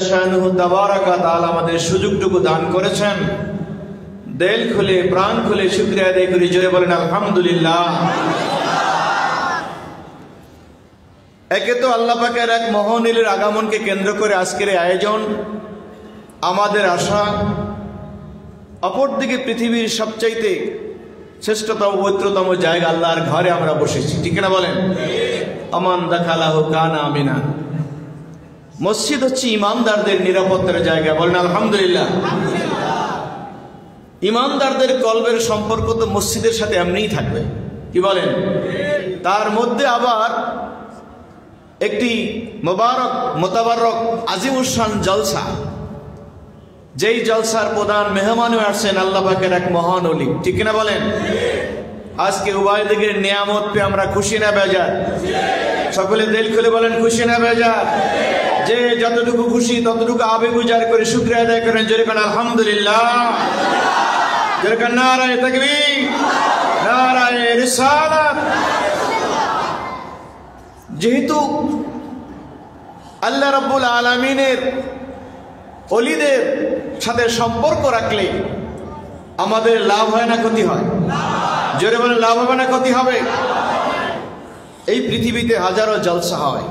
শানুহু তাবারাকা তাআলা আমাদের সুযোগটুকু দান করেছেন। দিল খুলে প্রাণ খুলে শুকরিয়া আদায় করি, জোরে বলেন আলহামদুলিল্লাহ। একে তো আল্লাহ পাকের এক মহানীলের আগমনকে কেন্দ্র করে আজকের আয়োজন, আমাদের আশা। অপরদিকে পৃথিবীর সবচাইতে শ্রেষ্ঠতম পবিত্রতম জায়গা আল্লাহর ঘরে আমরা বসেছি, ঠিক না বলেন? আমান দাখালাহু কানা আমিনা। মসজিদ হচ্ছে ইমানদারদের নিরাপত্তার জায়গা, বলেন আলহামদুলিল্লাহ। ইমানদারদের কলবের সম্পর্ক তো মসজিদের সাথে এমনিই থাকবে, কি বলেন? তার মধ্যে আবার একটি মোবারক মোতাবারক আজিমুশান জলসা, যেই জলসার প্রধান মেহমান হয়ে আসছেন আল্লাহ পাকের এক মহান ওলি, ঠিক না বলেন? আজকে উভয় দিকের নিয়ামত পেয়ে আমরা খুশি না বেজার? সকলে দিল খুলে বলেন খুশি না বেজার? যে যতটুকু খুশি ততটুকু আবেগ উজাড় করে শুকরিয়া আদায় করেন, জোরে বলেন আলহামদুলিল্লাহ। জোরে বলেন নারায়ে তাকবীর, নারায়ে রিসালাত। যেহেতু আল্লাহ রাব্বুল আলামিনের ওলিদের সাথে সম্পর্ক রাখলে আমাদের লাভ হয় না ক্ষতি হয়? জোরে বলেন লাভ হবে না ক্ষতি হবে? এই পৃথিবীতে হাজারো জলসা হয়,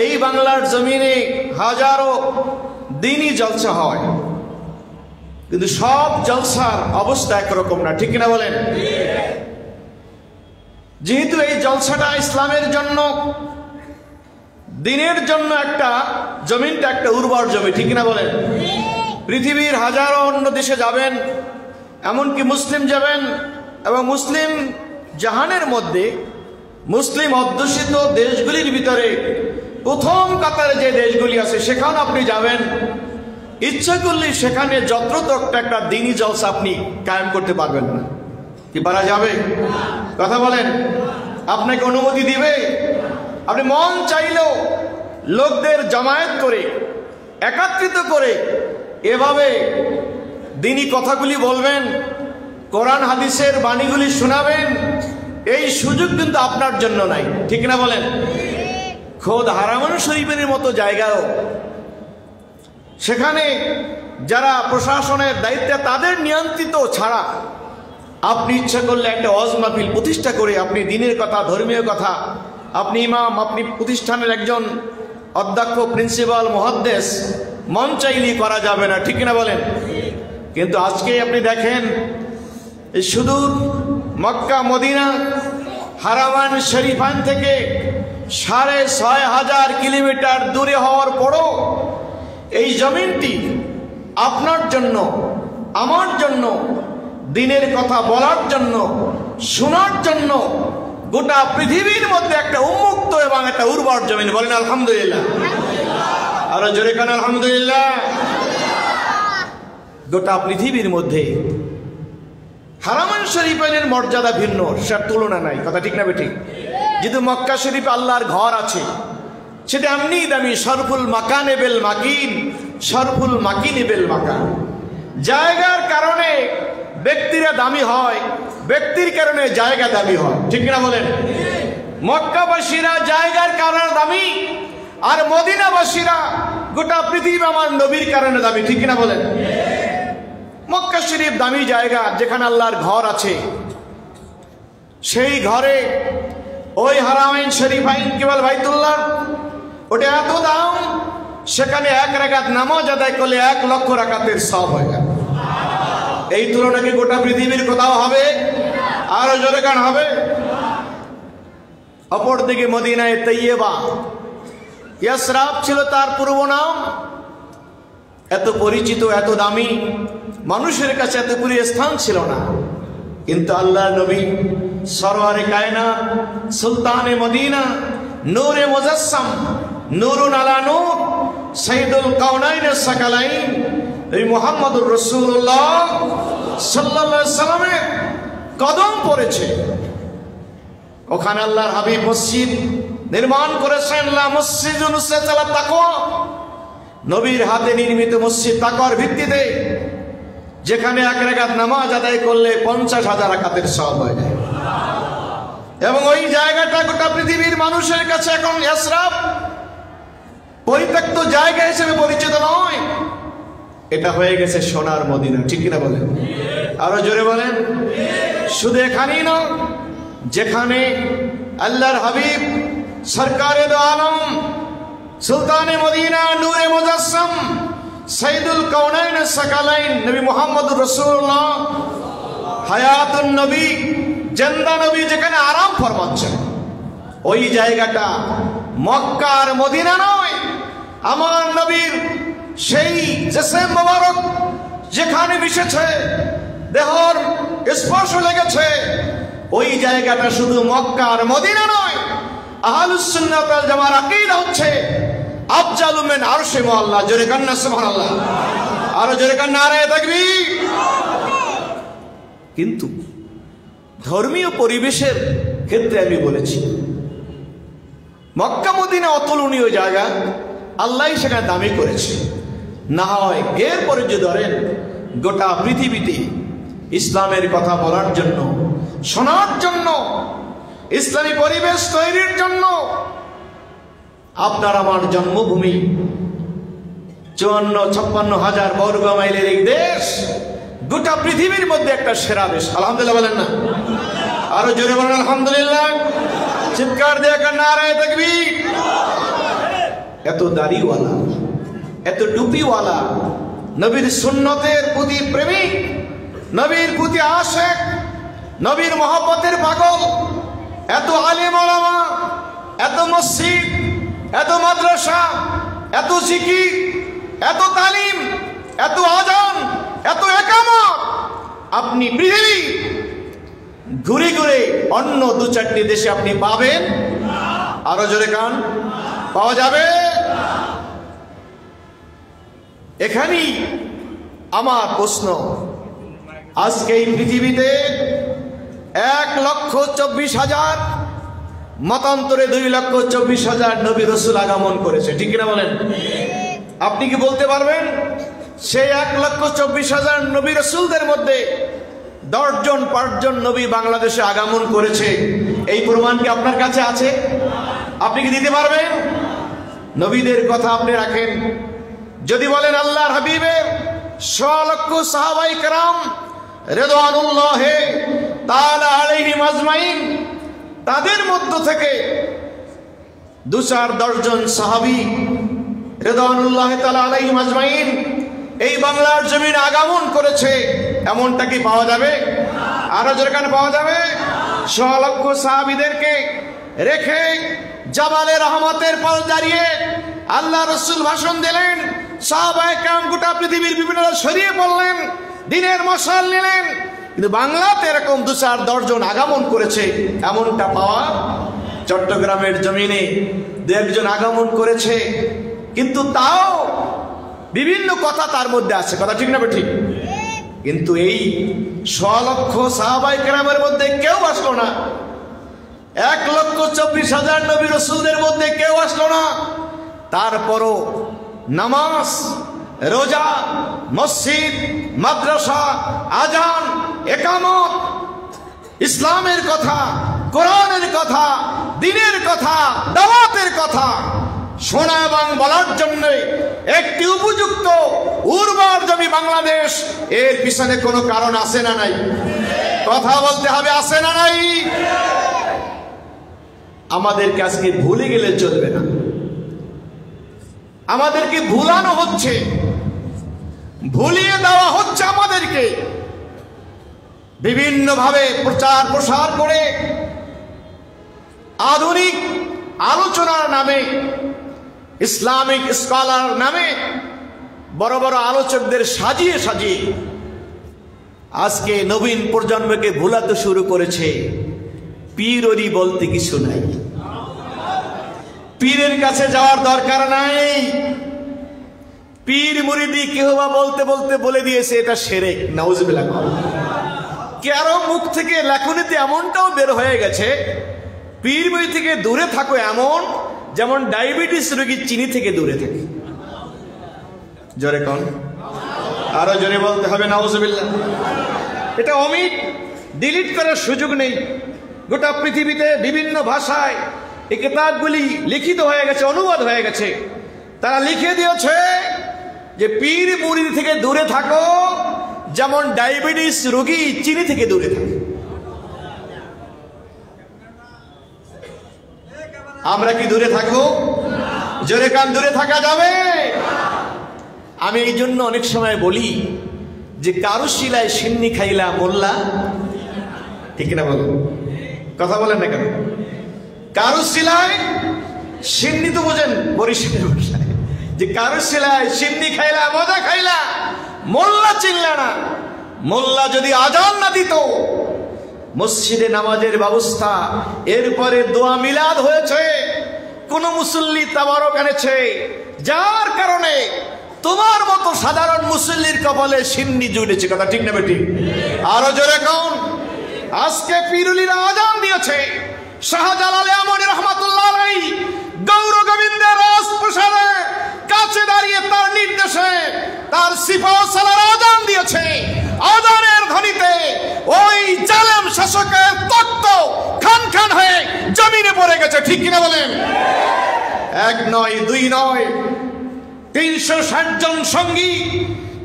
এই বাংলার জমিনে হাজারো দিনই জলসা হয়, কিন্তু সব জলসার অবস্থা একরকম না, ঠিক না বলেন? যেহেতু এই জলসাটা ইসলামের জন্য, দিনের জন্য, একটা জমিনটা একটা উর্বর জমি, ঠিক না বলেন? পৃথিবীর হাজারো অন্য দেশে যাবেন, এমনকি মুসলিম যাবেন, এবং মুসলিম জাহানের মধ্যে মুসলিম অধ্যুষিত দেশগুলির ভিতরে প্রথম কাতারে যে দেশগুলি আছে সেখানে আপনি যাবেন, ইচ্ছা করলে সেখানে যত্রতত্র একটা দিনই জলসা আপনি কায়েম করতে পারবেন না। কি পারা যাবে? কথা বলেন। আপনাকে অনুমতি দিবে? আপনি মন চাইলেও লোকদের জামায়াত করে একত্রিত করে এভাবে দিনী কথাগুলি বলবেন, কোরআন হাদিসের বাণীগুলি শোনাবেন, এই সুযোগ কিন্তু আপনার জন্য নাই, ঠিক না বলেন? খোদ হারামান শরীফের মতো জায়গাও সেখানে যারা প্রশাসনের দায়িত্বে তাদের নিয়ন্ত্রিত ছাড়া আপনি ইচ্ছা করলে একটা ওয়াজ মাহফিল প্রতিষ্ঠা করে আপনি দ্বীনের কথা, ধর্মীয় কথা, আপনি ইমাম, আপনি প্রতিষ্ঠানের একজন অধ্যক্ষ, প্রিন্সিপাল, মুহাদ্দিস, মন চাইলেই করা যাবে না, ঠিক না বলেন? কিন্তু আজকে আপনি দেখেন এই সুদূর মক্কা মদিনা হারামান শরীফান থেকে ৬৫০০ কিলোমিটার দূরে হওয়ার পরও এই জমিনটি আপনার জন্য, আমার জন্য, দিনের কথা বলার জন্য, শোনার জন্য গোটা পৃথিবীর মধ্যে একটা উন্মুক্ত এবং একটা উর্বর জমিন, বলেন আলহামদুলিল্লাহ। আরো জোরে কান আলহামদুলিল্লাহ। গোটা পৃথিবীর মধ্যে হারামান শরীফের মর্যাদা ভিন্ন, সেটার তুলনা নাই, কথা ঠিক না বেঠিক? যেহেতু মক্কা শরীফ আল্লাহর ঘর আছে, সেটা এমনি দামি, শরফুল মাকানে বেল মাকিন, শরফুল মাকিনে বেল মাকান। জায়গার কারণে ব্যক্তিরা দামি হয়, ব্যক্তির কারণে জায়গা দামি হয়, ঠিক না বলেন? মক্কাবাসীরা জায়গার কারণে দামি, আর মদিনাবাসীরা গোটা পৃথিবী আমার নবীর কারণে দামি, ঠিক না বলেন? মক্কা শরীফ দামি জায়গা, যেখানে আল্লাহর ঘর আছে, সেই ঘরে ওই হারামাইন শরীফাইন কেবল বাইতুল্লাহ, ওটা এত দাম, সেখানে এক রাকাত নামাজ আদায় করলে ১,০০,০০০ রাকাতের সওয়াব হয়ে যায়। এই তুলনা কি গোটা পৃথিবীর কোথাও হবে? আরো জোরে গান হবে? অপরদিকে মদিনায়ে তৈয়বা, ইয়াসরাব ছিল তার পূর্ব নাম, এত পরিচিত, এত দামি, মানুষের কাছে এত প্রিয় স্থান ছিল না, কিন্তু আল্লাহ নবী সরওয়ারে কায়নাত, সুলতানে মদিনা, নূরে মুজাসসাম, নূরুন আলা নূর, সাইয়্যিদুল কাওনাইন সাকালাইন, এই মুহাম্মদুর রাসূলুল্লাহ সাল্লাল্লাহু আলাইহি সাল্লামের কদম পড়েছে। ওখানে আল্লাহর হাবিব মসজিদ নির্মাণ করেছেন, লা মসজিদুন উসিসা আলা তাকওয়া, নবীর হাতে নির্মিত মসজিদ, তাকওয়ার ভিত্তিতে, যেখানে এক রাকাত নামাজ আদায় করলে ৫০,০০০ রাকাতের সওয়াব হয়ে যায়। এবং ওই জায়গাটা গোটা পৃথিবীর মানুষের কাছে এখন ইসরাফ, পরিত্যক্ত জায়গা এটা হয়ে গেছে সোনার মদিনা, ঠিক কিনা বলেন? আরো জোরে বলেন। শুধু এখানেই না, যেখানে আল্লাহর হাবিব সরকারে দো আলম সুলতানে মদিনা নূরে মুজাসসাম সাইদুল কাউনাইন সাকালাইন নবী মুহাম্মদুর রাসূলুল্লাহ হায়াতুন নবী জিন্দা নবী যেখানে আরাম ফরমাচ্ছেন, ওই জায়গাটা মক্কা আর মদিনা নয়, আমার নবীর সেই জিসম মোবারক যেখানে মিশেছে, দেহর স্পর্শ লেগেছে, ওই জায়গাটা শুধু মক্কা আর মদিনা নয়। আহলুস সুন্নাত ওয়াল জামার আকীদা হচ্ছে আফজালু মিন আরশি মুআল্লা। জোরে কান্না সুবহানাল্লাহ, আর জোরে কান্না নারে তাকবীর। কিন্তু ধর্মীয় পরিবেশের ক্ষেত্রে আমি বলেছি মক্কা মদিনা অতুলনীয় জায়গা, আল্লাহ সেখানে দামি করেছে। না হয় এরপরে যে ধরেন গোটা পৃথিবীতে ইসলামের কথা বলার জন্য, শোনার জন্য, ইসলামী পরিবেশ তৈরির জন্য আপনার আমার জন্মভূমি 54-56 হাজার বর্গ মাইলের এই দেশ গোটা পৃথিবীর মধ্যে একটা সেরা দেশ। আলহামদুলিল্লাহ বলেন না? আরো জোরে বলেন আলহামদুলিল্লাহ। চিৎকার দিয়ে নারে তাকবীর। এত দাড়িওয়ালা, এত টুপিওয়ালা, নবীর সুন্নতের প্রতি প্রেমিক, নবীর প্রতি আশিক, নবীর মহব্বতের পাগল, এত আলেম ওলামা, এত মসজিদ, এত মাদ্রাসা, এত জিকির, এত তালিম, এত আজান, এত ইকামত, আপনি পৃথিবী ঘুরে ঘুরে অন্য 2-4টি দেশে আপনি পাবেন? আরো জোরে কান, পাওয়া যাবে? এখানেই আমার প্রশ্ন, আজকে এই পৃথিবীতে 1,24,000 মতান্তরে 2,24,000 নবী রাসূল আগমন করেছে, ঠিক কিনা বলেন? আপনি কি বলতে পারবেন সেই 1,24,000 নবী রাসূলদের মধ্যে 10 জন 5 জন নবী বাংলাদেশে আগমন করেছে? এই প্রমাণ কি আপনার কাছে আছে? আপনি কি দিতে পারবেন? নবীদের কথা আপনি রাখেন, যদি বলেন আল্লাহর হাবিবের 100 লক্ষ সাহাবায়ে কেরাম রিদওয়ানুল্লাহ তাআলা আলাইহিম আজমাইন, তাদের মধ্য থেকে 2-4-10 জন সাহাবী রিদওয়ানুল্লাহ তাআলা আলাইহিম আজমাইন এই বাংলার জমিনে আগমন করেছে, এমনটা কি পাওয়া যাবে? আরো যেখানে পাওয়া যাবে? 100 লক্ষ সাহাবীদেরকে রেখে জাবালে রহমতের পর দাঁড়িয়ে আল্লাহ রাসূল ভাষণ দিলেন, সাহাবায়ে কেরাম গোটা পৃথিবীর বিভিন্ন ছড়িয়ে পড়লেন, দিনের মশাল নিলেন, কিন্তু বাংলাতে এরকম 2-4-10 জন আগমন করেছে এমনটা পাওয়া? চট্টগ্রামের জমিনে 2-1 জন আগমন করেছে, কিন্তু তাও বিভিন্ন কথা তার মধ্যে আছে, কথা ঠিক না ঠিক? কিন্তু এই 100 লক্ষ সাহাবায়ে কেরামের মধ্যে কেউ আসলো না, 1,24,000 নবী রাসূলদের মধ্যে কেউ আসলো না। তারপরও নামাজ, রোজা, মসজিদ, মাদ্রাসা, আজান, ইকামত, ইসলামের কথা, কোরআনের কথা, দ্বীনের কথা, দাওয়াতের কথা শোনা এবং বলার জন্য একটি উপযুক্ত উর্বর জমি বাংলাদেশ, এর পিছনে কোনো কারণ আছে না নাই? কথা বলতে হবে, আছে না নাই? আমাদেরকে আজকে ভুলে গেলে চলবে না, আমাদেরকে ভুলানো হচ্ছে, ভুলিয়ে দেওয়া হচ্ছে আমাদেরকে বিভিন্ন ভাবে প্রচার প্রসার করে, আধুনিক আলোচনার নামে, ইসলামিক স্কলার নামে বড় বড় আলোচকদের সাজিয়ে সাজিয়ে আজকে নবীন প্রজন্মকে ভুলাতে শুরু করেছে। পীররি বলতে কিছু নাই, পীরের কাছে যাওয়ার দরকার নাই। পীর মুরিদি কেউ বা বলতে বলতে বলে দিয়েছে এটা শিরক, নাউজুবিল্লাহ। কারো মুখ থেকে লেখনীতে এমনটাও বের হয়ে গেছে, পীর মুরিদ থেকে দূরে থাকো, এমন যেমন ডায়াবেটিস রোগী চিনি থেকে দূরে থাকে। জোরে কোন, আরো জোরে বলতে হবে নাউজুবিল্লাহ। এটা অমিট, ডিলিট করার সুযোগ নেই। গোটা পৃথিবীতে বিভিন্ন ভাষায় এই কিতাবগুলি লিখিত হয়ে গেছে, অনুবাদ হয়ে গেছে। তারা লিখে দিয়েছে যে পীর মুরিদ থেকে দূরে থাকো, যেমন ডায়াবেটিস রোগী চিনি থেকে দূরে থাকে। আমরা কি দূরে থাকবো? জোরে কান, দূরে থাকা যাবে? আমি এই জন্য অনেক সময় বলি যে কারো শিলায় সিন্নি খাইলা মোল্লা, ঠিক না বলেন? কথা বলেন না কেন? কারো শিলায় সিন্নি তো বোঝেন বরিশালের ভাষায়, যে কারো শিলায় সিন্নি খাইলা, মজা খাইলা, মোল্লা চিনলা না। মোল্লা যদি আজান না দিত, মসজিদে নামাজের ব্যবস্থা, এরপরে দোয়া মিলাদ হয়েছে, কোন মুসল্লি তাবারক এনেছে, যার কারণে তোমার মতো সাধারণ মুসল্লির কপালে সিন্নি জুড়েছে। কথা ঠিক না বেঠিক? আরো জোরে কোন? আজকে পীরুলিরা আজান দিয়েছে, শাহজালাল আমনী রহমাতুল্লাহ আলাইহি গৌর গোবিন্দের রাজপ্রাসাদে কাছে দাঁড়িয়ে তার নির্দেশে তার সিপাহ সালার আজান দিয়েছে। আজানের ধ্বনিতে ওই জালেম শাসকের তক্ত খান খান হয়ে জমিনে পড়ে গেছে। ঠিক কিনা বলেন? এক নয়, দুই নয়, 360 জন সঙ্গী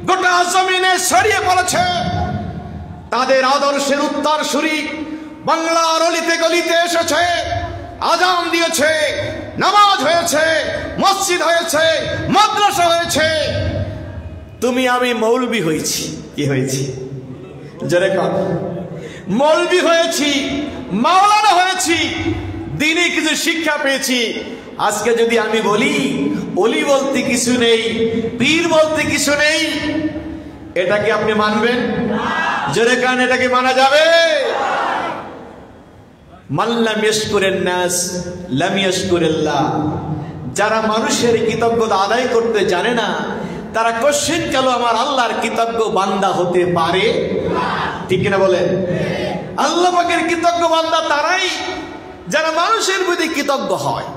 গোটা জমিনে ছড়িয়ে পড়েছে। তাদের আদর্শের উত্তরসূরি বাংলার অলিতে গলিতে এসেছে, আজান দিয়েছে, নামাজ হয়েছে, মসজিদ হয়েছে, মাদ্রাসা হয়েছে। তুমি আমি মৌলবি হয়েছি। কি হয়েছি? জোরে কর। মৌলবি হয়েছি, মাওলানা হয়েছি, দিনে কিছু শিক্ষা পেয়েছি। আজকে যদি আমি বলি অলি বলতে কিছু নেই, পীর বলতে কিছু নেই, এটাকে আপনি মানবেন? জোরে কান, এটাকে মানা যাবে? মাল্লাম ইয়াশকুরিন নাস লাম ইয়াশকুরিল্লাহ। যারা মানুষের কৃতজ্ঞতা আদায় করতে জানে না, তারা কোশ্চিন কাল আমার আল্লাহর কৃতজ্ঞ বান্দা হতে পারে? ঠিক কিনা বলেন? আল্লাহ পাকের কৃতজ্ঞ বান্দা তারাই যারা মানুষের প্রতি কৃতজ্ঞ হয়।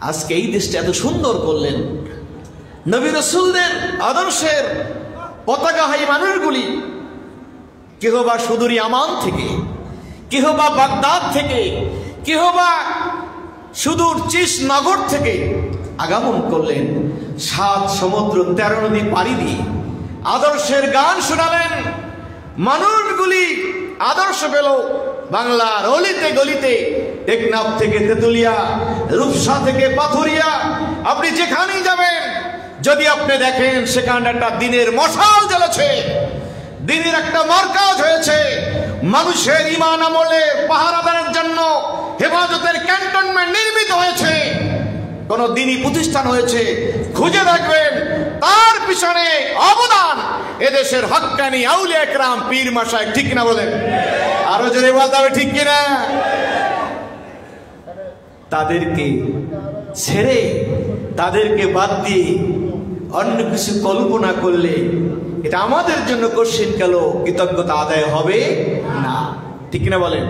আজকে এই দেশটা এত সুন্দর করলেন, নবী রাসূলদের আদর্শের পতাকাহাই মানুষগুলি, কেহ বা সুদূর ইয়ামান থেকে, কেহ বা বাগদাদ থেকে, কেহ বা সুদূর চিশনগর থেকে আগমন করলেন। 7 সমুদ্র 13 নদী পাড়ি দিয়ে আদর্শের গান শোনালেন। মানুষগুলি আদর্শ পেল বাংলার অলিতে গলিতে, টেকনাফ থেকে তেতুলিয়া, রূপসা থেকে পাথুরিয়া, আপনি যেখানেই যাবেন যদি আপনি দেখেন সেখানে একটা দিনের মশাল জ্বলেছে, দিনের একটা মার্কাজ হয়েছে। মানুষের ঈমান আমলে পাহারাদারের জন্য হেফাজতের ক্যান্টনমেন্ট নির্মিত হয়েছে, কোন দিনই প্রতিষ্ঠান হয়েছে, খুঁজে দেখবেন তার পিছনে অবদান এদেশের হক্কানি আউলিয়া একরাম পীর মাশায়েখ। ঠিক কিনা বলেন? আরো জোরে বলতে হবে, ঠিক কিনা? তাদেরকে ছেড়ে, তাদেরকে বাদ দিয়ে অন্য কিছু কল্পনা করলে এটা আমাদের জন্য কোশ্চিন কাল কৃতজ্ঞতা আদায় হবে না। ঠিক কিনা বলেন?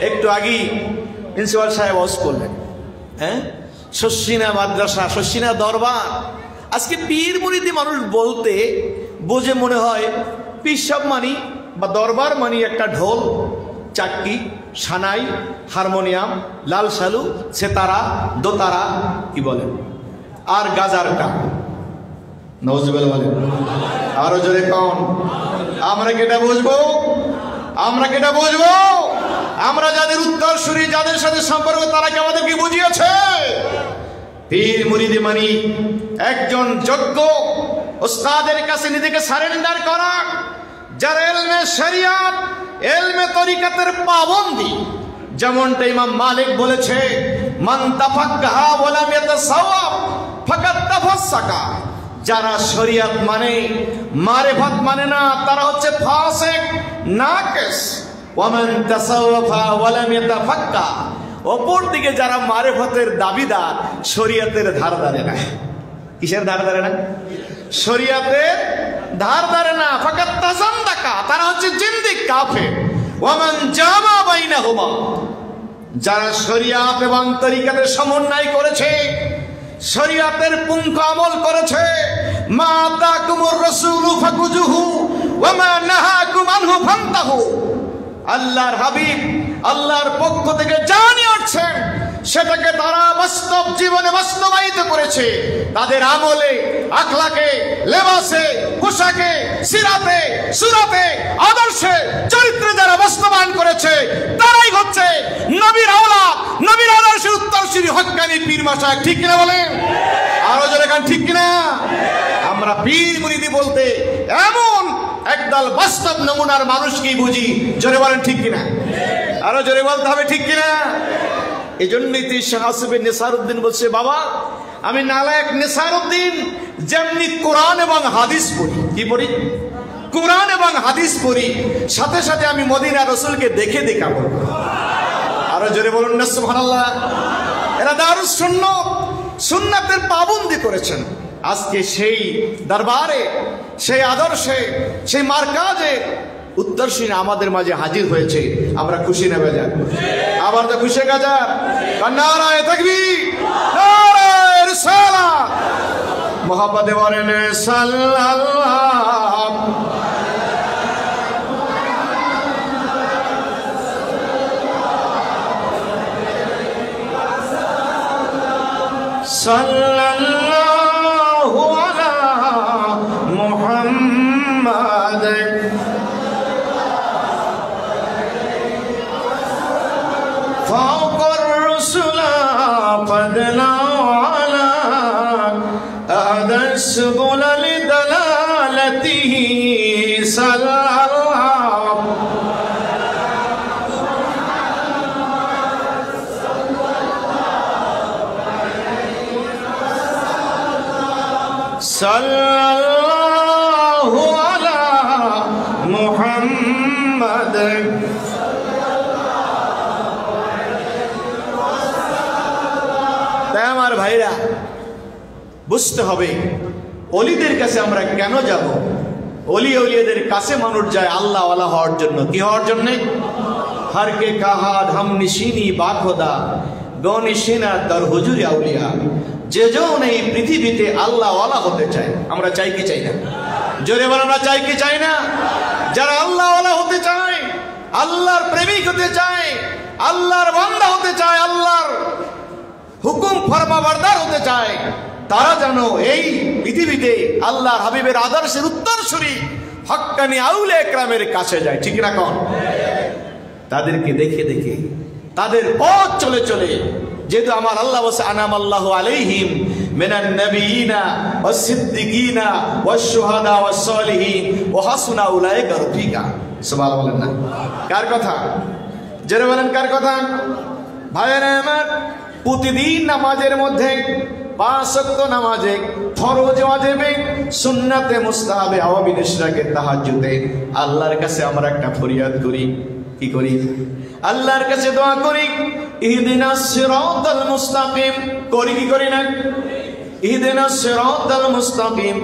একটু আগেই প্রিন্সিপাল সাহেব ওয়াজ করলেন, হ্যাঁ, শশিনা মাদ্রাসা, শশিনা দরবার। আজকে পীর মুরিদি মানুষ বলতে বোঝে মনে হয় পীর সাহেব মানি বা দরবার মানি একটা ঢোল, চাক্কি, সানাই, হারমোনিয়াম, লাল সালু, সেতারা, দোতারা, কি বলেন, আর গাজার কাপ। নওয়াজুবিল্লাহ বলেন। আরো জোরে কোন? আমরা কেটা বুঝবো? আমরা কেটা বুঝবো? আমরা যাদের উত্তরসূরি, যাদের সাথে সম্পর্ক, তারা কি আমাদেরকে বুঝিয়েছে? পীর মুরিদি মানি একজন যোগ্য ওস্তাদের কাছে নিজেকে সারেন্ডার করা, যারা ইলমে শরিয়ত, ইলমে তরিকাতের পাবন্দি। যেমনটা ইমাম মালিক বলেছে, মান তাফাক্কাহা ওয়া লাম ইয়াতাসাওয়াব ফাকাদ তাফাসসাকা। যারা শরিয়ত মানে, মারিফাত মানে না, তারা হচ্ছে ফাসিক, নাকিস। ওয়া মান তাসাওয়াফা ওয়া লাম ইয়াতাফাক্কা। অপর দিকে যারা মারিফতের দাবিদার, শরিয়তের ধার ধারে না। কিসের ধার ধারে না? শরিয়তের ধার ধারে না। ফাকাদ তাযান্দাকা, তারা হচ্ছে জিন্দিক, কাফের। ওয়া মান জামা বাইনাহুমা, যারা শরিয়ত এবং তরিকাতের সমন্বয় করেছে, শরিয়তের পুঙ্খ আমল করেছে, মা আতাকুমুর রাসূলু ফাকুজুহু ওয়া মা নাহাকুম আনহু ফান্তাহু। আল্লাহর হাবিব আল্লাহর পক্ষ থেকে যা নিয়ে আসছেন সেটাকে তারা বাস্তব জীবনে বাস্তবায়িত করেছে। তাদের আমলে, আখলাকে, লেবাসে, পোশাকে, সিরাতে, সুরাতে, আদর্শে, চরিত্রে যারা বাস্তবায়ন করেছে তারাই হচ্ছে নবীর আওলাদ, নবীর আদর্শের উত্তরসূরি হক্কানি পীর মাশায়েখ। ঠিক কিনা বলেন? আরো জোরে গান ঠিক কিনা? আমরা পীর মুরিদি বলতে এমন একদল বাস্তব নমুনার মানুষকেই বুঝি। জোরে বলেন ঠিক কিনা? আরো জোরে বলতে হবে ঠিক কিনা? এই জন্যই তুই শাহ আসিফ নেসারউদ্দিন বলছে, বাবা আমি নালায়েক নেসারউদ্দিন যেমনি কোরআন এবং হাদিস পড়ি। কি পড়ি? কোরআন এবং হাদিস পড়ি, সাথে সাথে আমি মদিনা রাসূলকে দেখে দেখা বলবো। আরো জোরে বলুন না সুবহানাল্লাহ। এরা দারুস সুন্নাত, সুন্নাতের পাবন্দি করেছেন। আজকে সেই দরবারে, সেই আদর্শে, সেই মার্কাজে উত্তরসূরি আমাদের মাঝে হাজির হয়েছে। আমরা খুশি না বেজার? আবার তো খুশি গাজা। নারায়ে তাকবীর, নারায়ে রিসালাত, মুহাম্মদে বলেন সাল্লাল্লাহু সাল্লাল্লাহু আলা মুহাম্মাদ فوق الرسل فضلا على هذا السبل لدلالته صلى الله على محمد। তাই আমার ভাইরা বুঝতে হবে ওলিদের কাছে আমরা কেন যাব। ওলি ওলিয়াদের কাছে মানুষ যায় আল্লাহ ওয়ালা হওয়ার জন্য। কি হওয়ার জন্য? हर के कहा हम निशीनी बाखोदा गनिशीना दर हुजूर আউলিয়া। যে জন এই পৃথিবীতে আল্লাহ ওয়ালা হতে চায়, আমরা চাই কি চাই না? জোরে বলো না, চাই কি চাই না? যারা আল্লাহ ওয়ালা হতে চায়, আল্লাহর প্রেমিক হতে চায়, আল্লাহর বান্দা হতে চায়, আল্লাহর হুকুম ফরমাবরদার হতে চায়, তারা যেন এই পৃথিবীতে আল্লাহর হাবিবের আদর্শের উত্তরসূরি হক্কানি আউলিয়া একরামের কাছে যায়। ঠিক না কোন? তাদেরকে দেখে দেখে, তাদের পথ চলে চলে, যেহেতু আমার আল্লাহ বলছে আনামাল্লাহু আলাইহিম মিনান নাবিয়িনা ওয়াস সিদ্দিকিনা ওয়াস শুহাদা ওয়াস সালিহিন ওয়া হাসুনা উলাইকা রফিকা। সুবহানাল্লাহ বলেন না? কার কথা? জোরে বলেন কার কথা? ভাইয়েরা আমার, প্রতিদিন নামাজের মধ্যে 5 ওয়াক্ত নামাজে, ফরজ ওয়াজিবে, সুন্নাতে মুস্তাহাবে, আওয়ামী নিশরাকে তাহাজ্জুদে আল্লাহর কাছে আমরা একটা ফরিয়াদ করি। কি করি? আল্লাহর কাছে দোয়া করি, ইহদিনাস সিরাতাল মুস্তাকিম। করি কি করি না? ইহদিনাস সিরাতাল মুস্তাকিম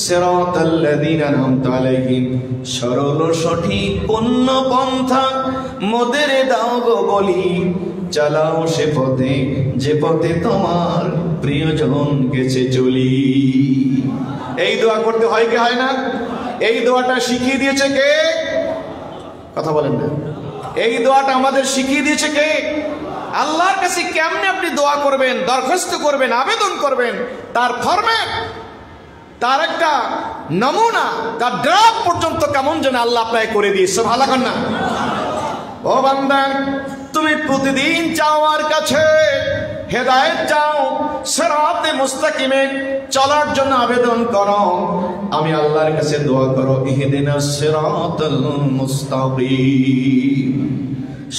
সিরাতাল্লাযীনা আন'আমতা আলাইহিম। সরল সঠিক পূর্ণ পন্থা মোদের দাও গো বলি, চালাও সে পথে যে পথে তোমার প্রিয়জন গেছে চলি। এই দোয়া করতে হয় কি হয় না? এই দোয়াটা শিখিয়ে দিয়েছে কে? কথা বলেন না। এই দোয়াটা আমাদের শিখিয়ে দিয়েছে কে? আল্লাহর কাছে কেমনে আপনি দোয়া করবেন, দরখাস্ত করবেন, আবেদন করবেন, তার ফরম্যাট, তার একটা নমুনা, তার ড্রাফট পর্যন্ত কেমন যেন আল্লাহ আপনাকে করে দিয়েছে। ভালো কর না? ও বান্দা, তুমি প্রতিদিন চাও আমার কাছে হেদায়েত চাও, সিরাতে মুস্তাকিমে চলার জন্য আবেদন করো। আমি আল্লাহর কাছে দোয়া করো, ইহদিনাস সিরাতাল মুস্তাকিম,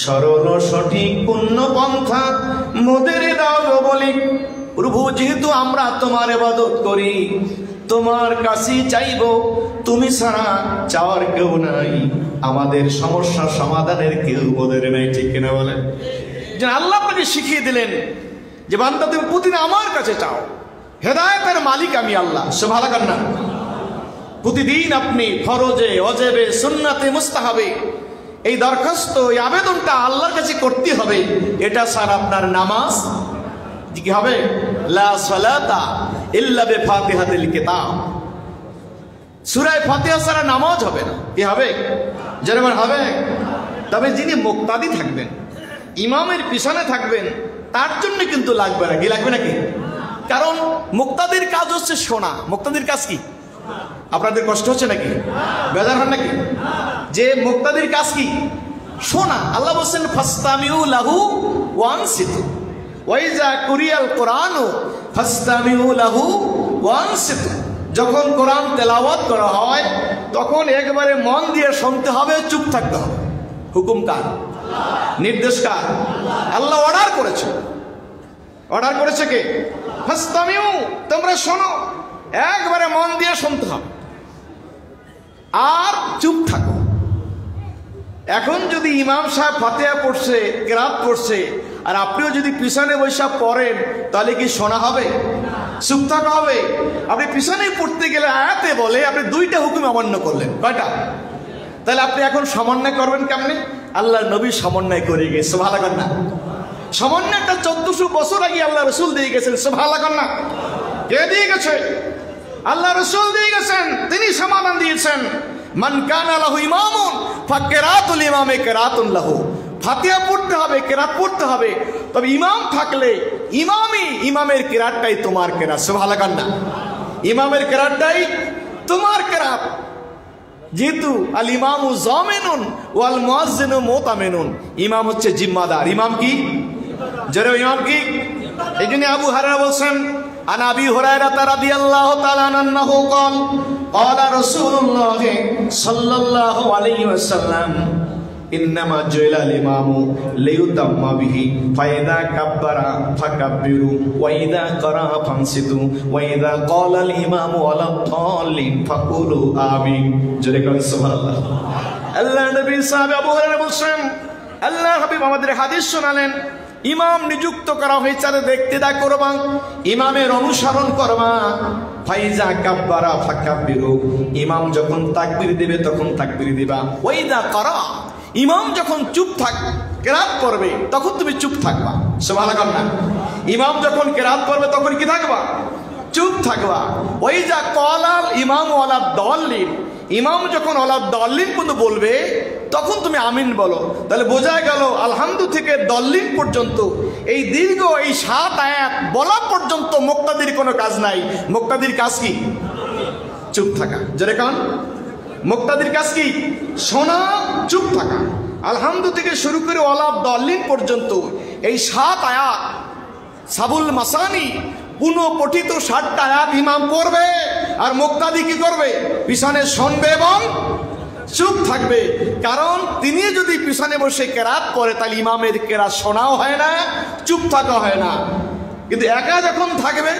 সরল সঠিক পূর্ণ পন্থা মোদের দাও গো বলি। প্রভু, যেহেতু আমরা তোমার ইবাদত করি, তোমার কাছে চাইবো, তুমি ছাড়া চাওয়ার কেউ নাই, আমাদের সমস্যা সমাধানের কেউ বোধের নাই। ঠিক কিনা বলেন? যে আল্লাহ আপনাকে শিখিয়ে দিলেন যে বান্দা তুমি প্রতিদিন আমার কাছে চাও, হেদায়েতের মালিক আমি আল্লাহ। সুবহানাল্লাহ না? প্রতিদিন আপনি ফরজে, ওয়াজিবে, সুন্নাতে, মুস্তাহাবে এই দরখাস্ত, এই আবেদনটা আল্লাহর কাছে করতে হবে। এটা স্যার আপনার নামাজ কি হবে? লা সালাতা ইল্লা বিফাতিহাতিল কিতাব। সূরা ফাতিহা ছাড়া নামাজ হবে না। কি হবে? যেমন হবে। তবে যিনি মুক্তাদি থাকবেন, ইমামের পিছনে থাকবেন, তার জন্য কিন্তু লাগবে না। কি লাগবে নাকি? কারণ মুক্তাদির কাজ হচ্ছে শোনা। মুক্তাদির কাজ কি? আপনাদের কষ্ট হচ্ছে নাকি? বেজার হন নাকি? যে মুক্তাদির কাজ কি? শোনা। আল্লাহ বলছেন ফাস্তামিউ লাহু ওয়ানসিতু ওয়াইজা কুরিয়াল কুরআনু ফাস্তামিউ লাহু ওয়ানসিতু। যখন কোরআন তেলাওয়াত করা হয় তখন একবারে মন দিয়ে শুনতে হবে, চুপ থাকতে হবে। হুকুম কার? নির্দেশ কার? আল্লাহ অর্ডার করেছে। অর্ডার করেছে কে? ফাস্তামিউ, তোমরা শোনো, একবারে মন দিয়ে শুনতে হবে আর চুপ থাকো। এখন যদি ইমাম সাহেব ফাতিহা পড়ছে, কেরাত পড়ছে, আর আপনিও যদি পিছনে বৈশা পড়েন, তাহলে কি শোনা হবে? চুপ থাকা হবে। আপনি পিছনে পড়তে গেলে আয়াতে বলে আপনি দুইটা হুকুম অমান্য করলেন। কয়টা? তাহলে আপনি এখন সমন্বয় করবেন কেমনে? আল্লাহর নবী সমন্বয় করে গেছে, সুবহানাল্লাহ না? সমন্বয়টা 1400 বছর আগে আল্লাহ রসুল দিয়ে গেছেন, সুবহানাল্লাহ না? কে দিয়ে গেছে? আল্লাহ রসুল দিয়ে গেছেন। তিনি সমাধান দিয়েছেন, মান কানা লাহু ইমামুন ফাকিরাতুল ইমামে কিরাতুন লাহু। ফাতিহা পড়তে হবে, কেরাত পড়তে হবে, তবে ইমাম থাকলে ইমামের কেরাতটাই তোমার কেরাত, সুবহানাল্লাহ না? ইমামের কেরাতটাই তোমার কেরাত। যেহেতু আল ইমামু জামিনুন ওয়াল মুয়াজ্জিনু মুতামিনুন, ইমাম হচ্ছে জিম্মাদার। ইমাম কি? জোরে ইমাম কি? এই জন্য আবু হুরায়রা বলছেন, আন আবি হুরায়রা রাদিয়াল্লাহু তাআলা আনহু قال قال رسول الله صلى الله عليه وسلم ইন্নামা জুইলাল ইমামু লিউতাম্মা বিহি ফাইদা কাব্বারা ফাকাব্বিরু ওয়া ইযা ক্বারা ফানসিতু ওয়া ইযা ক্বালাল ইমামু আলা তাল্লিন ফাকুলু আমিন। জোরে কোন সুবহানাল্লাহ। আল্লাহ নবী সাহাবা আবু হুরায়রা বলেন, আল্লাহ হাবিব আমাদের হাদিস শোনালেন, ইমাম নিযুক্ত করা হয়েছে দেখতে দা করবা, ইমামের অনুসরণ করবা। ফাইজা কাব্বারা ফাকাব্বিরু, ইমাম যখন তাকবীর দিবে তখন তাকবীর দিবা। ওয়া ইযা ক্বারা, ইমাম যখন চুপ কেরাত করবে তখন তুমি চুপ থাকবা, সুবহানাল্লাহ। ইমাম যখন কেরাত করবে তখন কি থাকবা? চুপ থাকবা। ওই যা ক্বালাল ইমাম ওয়ালা দাল্লিন, ইমাম যখন ওয়ালা দাল্লিন পর্যন্ত বলবে তখন তুমি আমিন বলো। তাহলে বোঝা গেল আলহামদু থেকে দাল্লিন পর্যন্ত এই দীর্ঘ এই 7 আয়াত বলা পর্যন্ত মুক্তাদির কোনো কাজ নাই। মুক্তাদির কাজ কি? চুপ থাকা। জোরে কান, মুক্তাদির কাজ কি? শোনা, চুপ থাকা। আলহামদু থেকে শুরু করে ওয়ালা দাল্লিন পর্যন্ত এই 7 আয়াত সাবুল মাসানি পুনঃপঠিত 7টা আয়াত ইমাম পড়বে, আর মুক্তাদি কি করবে? পিছনে শুনবে এবং চুপ থাকবে। কারণ তিনি যদি পিছনে বসে কেরাত পড়ে তাহলে ইমামের কেরাত শোনাও হয় না, চুপ থাকা হয় না। কিন্তু একা যখন থাকবে,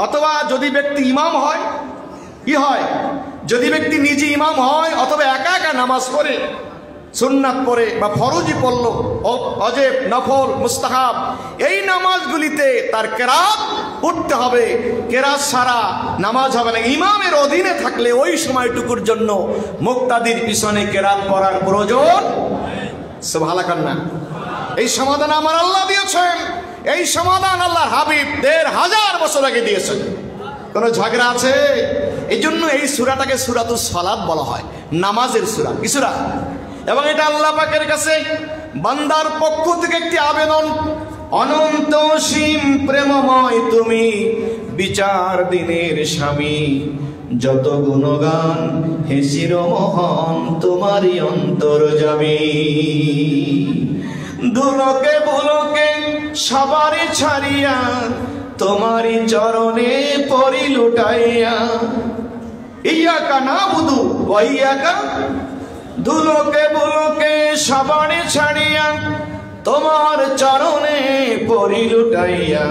অথবা যদি ব্যক্তি ইমাম হয়, কি হয়? যদি ব্যক্তি নিজে ইমাম হয় অথবা একা একা নামাজ পড়ে, সুন্নাত পড়ে বা ফরজি পড়লো, অজেব, নফল, মুস্তাহাব, এই নামাজগুলিতে তার কেরাত পড়তে হবে। কেরাত সারা নামাজ হবে না। ইমামের অধীনে থাকলে ওই সময়টুকুর জন্য মুক্তাদির পিছনে কেরাত পড়ার প্রয়োজন, সুবহানাল্লাহ না? এই সমাধান আমার আল্লাহ দিয়েছেন। এই সমাধান আল্লাহর হাবিব 1500 বছর আগে দিয়েছেন। কোনো ঝগড়া আছে? এই জন্য এই সূরাটাকে সূরাতুস সালাত বলা হয়, নামাজের সূরা। কি সূরা? এবং এটা আল্লাহ পাকের কাছে বান্দার পক্ষ থেকে একটি আবেদন। অনন্ত সীম প্রেমময় তুমি, বিচার দিনের স্বামী, যত গুণগান হেসির মহান তোমারই অন্তর্যামী। দুলোকে বুলোকে সবারই ছাড়িয়া, তোমারই চরণে পরি লুটাইয়া। ইয়াকা নাবুদু ওয়া ইয়াকা, দুলোকে বুলোকে সবারই ছাড়িয়া, তোমার চরণে পরি লুটাইয়া।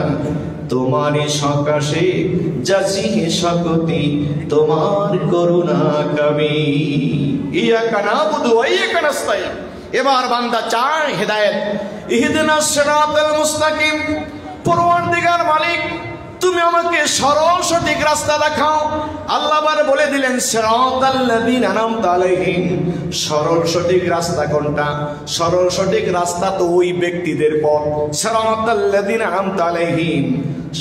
তোমারই সকাশে যাচি শকতি, তোমার করুণা কামি। ইয়াকা নাবুদু ওয়া ইয়াকা নাস্তাইন। এবার বান্দা চায় হেদায়েত। ইহদিনাস সিরাতাল মুস্তাকিম, পরওয়ারদিগার মালিক তুমি আমাকে সরল সঠিক রাস্তা দেখাও। আল্লাহ আবার বলে দিলেন সিরাতাল্লাযীনা আনআমতা আলাইহিম, সরল সঠিক রাস্তা কোনটা? সরল সঠিক রাস্তা তো ওই ব্যক্তিদের পথ। সিরাতাল্লাযীনা আনআমতা আলাইহিম,